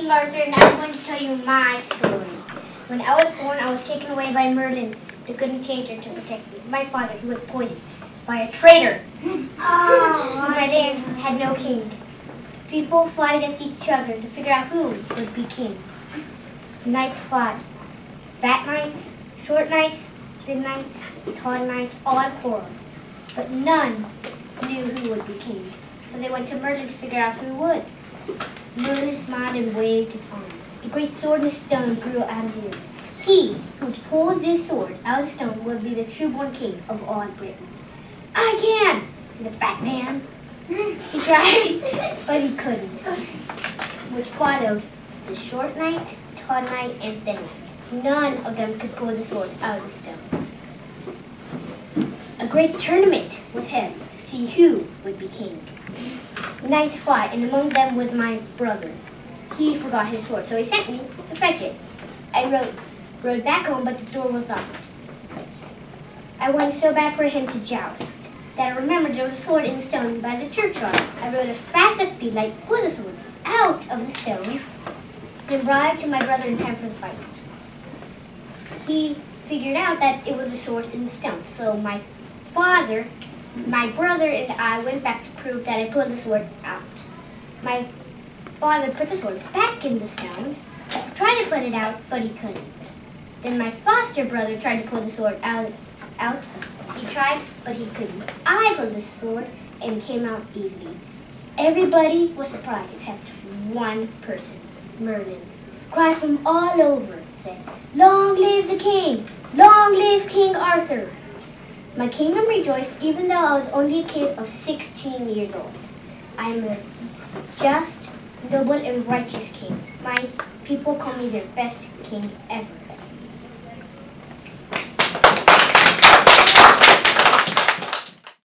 King Arthur, and I'm going to tell you my story. When I was born, I was taken away by Merlin, the good enchanter, to protect me. My father, who was poisoned by a traitor. So my land had no king. People fought against each other to figure out who would be king. Knights fought. Fat knights, short knights, thin knights, tall knights, all quarreled. But none knew who would be king. So they went to Merlin to figure out who would. Merlin smiled and waved his arms. A great sword and a stone grew out of his. He who pulls this sword out of the stone will be the true-born king of all Britain. I can, said the fat man. He tried, but he couldn't. Which followed the short knight, tall knight, and thin knight. None of them could pull the sword out of the stone. A great tournament was held to see who would be king. Knights fought, and among them was my brother. He forgot his sword, so he sent me to fetch it. I rode back home, but the door was locked. I wanted so bad for him to joust that I remembered there was a sword in the stone by the churchyard. I rode as fast as speed light, pulled the sword out of the stone, and brought it to my brother in time for the fight. He figured out that it was a sword in the stone, so my brother and I went back to prove that I pulled the sword out. My father put the sword back in the stone, tried to put it out, but he couldn't. Then my foster brother tried to pull the sword out. He tried, but he couldn't. I pulled the sword, and it came out easily. Everybody was surprised except one person, Merlin. Cries from all over said, "Long live the king! Long live King Arthur!" My kingdom rejoiced even though I was only a kid of 16 years old. I am a just, noble, and righteous king. My people call me their best king ever.